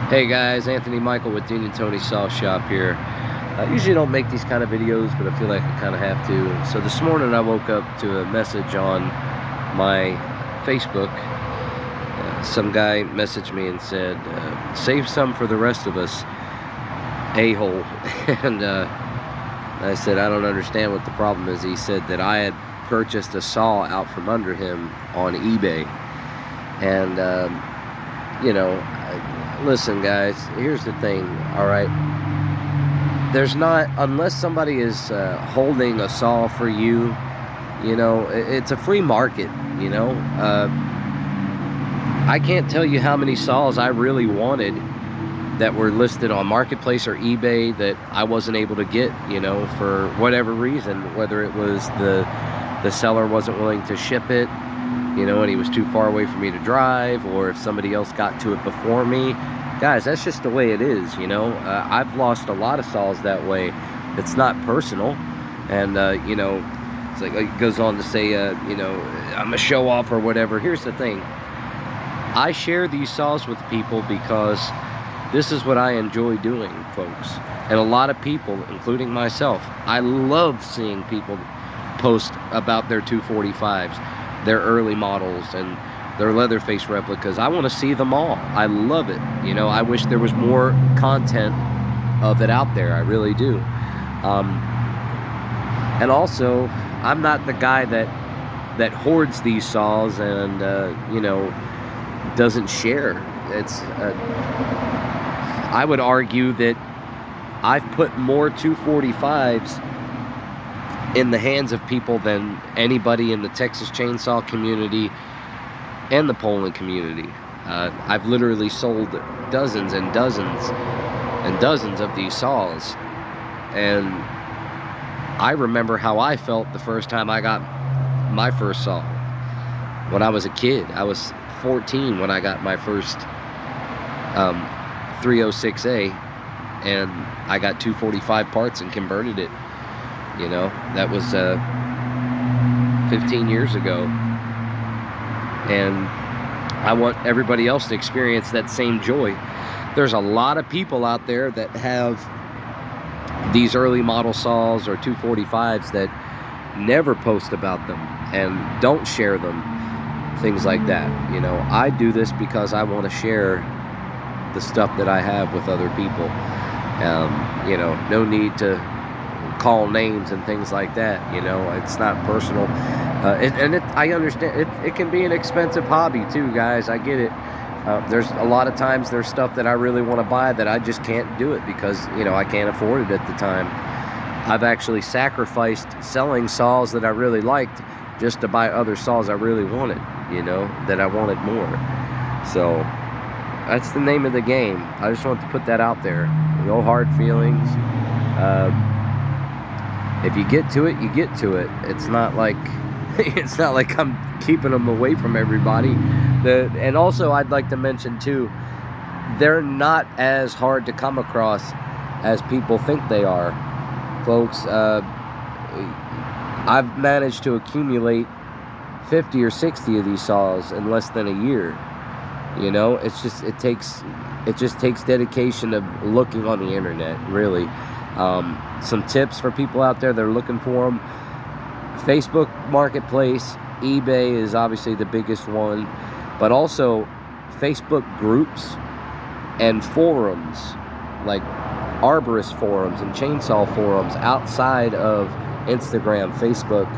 Hey guys, Anthony Michael with Dean and Tony Saw Shop here. I usually don't make these kind of videos, but I feel like I kind of have to. So this morning I woke up to a message on my Facebook. Some guy messaged me and said, save some for the rest of us, a-hole. And I said, I don't understand what the problem is. He said that I had purchased a saw out from under him on eBay. And, listen guys, here's the thing, all right? There's not, unless somebody is holding a saw for you, it's a free market, I can't tell you how many saws I really wanted that were listed on Marketplace or eBay that I wasn't able to get, for whatever reason, whether it was the seller wasn't willing to ship it, and he was too far away for me to drive, or if somebody else got to it before me. Guys, that's just the way it is, I've lost a lot of saws that way. It's not personal, and it's like it goes on to say, I'm a show off or whatever. Here's the thing, I share these saws with people because this is what I enjoy doing, folks. And a lot of people, including myself, I love seeing people post about their 245s, their early models, and their Leatherface replicas. I want to see them all. I love it. I wish there was more content of it out there. I really do. And also, I'm not the guy that hoards these saws and doesn't share. It's I would argue that I've put more 245s in the hands of people than anybody in the Texas chainsaw community and the POULAN community. I've literally sold dozens and dozens and dozens of these saws, and I remember how I felt the first time I got my first saw when I was a kid. I was 14 when I got my first 306A, and I got 245 parts and converted it. That was 15 years ago, and I want everybody else to experience that same joy. There's a lot of people out there that have these early model saws or 245s that never post about them and don't share them, things like that. I do this because I want to share the stuff that I have with other people. No need to call names and things like that. It's not personal. I understand it can be an expensive hobby too, guys. I get it. There's a lot of times there's stuff that I really want to buy that I just can't do it because I can't afford it at the time. I've actually sacrificed selling saws that I really liked just to buy other saws I really wanted, that I wanted more. So that's the name of the game. I just want to put that out there. No hard feelings. If you get to it, you get to it. It's not like I'm keeping them away from everybody. And also, I'd like to mention too, they're not as hard to come across as people think they are, folks. I've managed to accumulate 50 or 60 of these saws in less than a year. It just takes dedication of looking on the internet, really. Some tips for people out there that are looking for them. Facebook Marketplace, eBay is obviously the biggest one, but also Facebook groups and forums like arborist forums and chainsaw forums outside of Instagram, Facebook,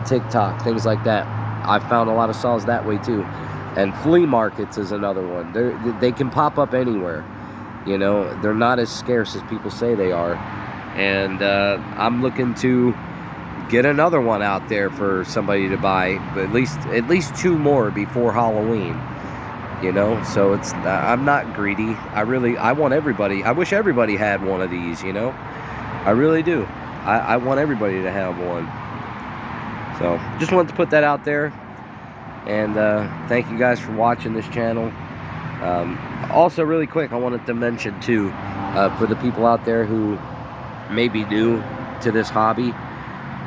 TikTok, things like that. I've found a lot of saws that way too. And flea markets is another one. They can pop up anywhere. They're not as scarce as people say they are. And I'm looking to get another one out there for somebody to buy, but at least 2 more before Halloween. So it's I'm not greedy. I want everybody. I wish everybody had one of these. I really do. I want everybody to have one. So just wanted to put that out there. And thank you guys for watching this channel. Also, really quick, I wanted to mention too, for the people out there who may be new to this hobby,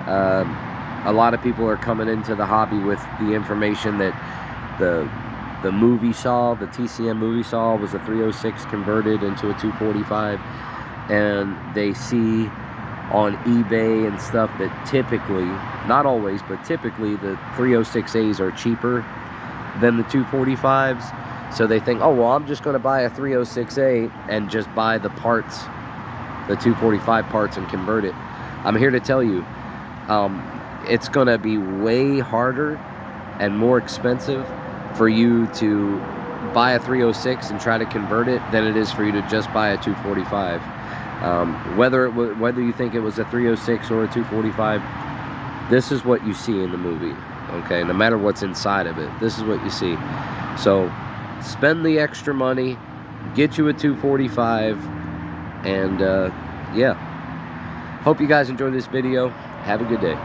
a lot of people are coming into the hobby with the information that the the movie saw, the TCM movie saw was a 306 converted into a 245, and they see on eBay and stuff that typically, not always, but typically the 306As are cheaper than the 245s. So they think, oh, well, I'm just going to buy a 306A and just buy the parts, the 245 parts, and convert it. I'm here to tell you, it's going to be way harder and more expensive for you to buy a 306 and try to convert it than it is for you to just buy a 245. Whether you think it was a 306 or a 245, this is what you see in the movie. Okay, no matter what's inside of it, this is what you see. So spend the extra money, get you a 245, and yeah. Hope you guys enjoyed this video. Have a good day.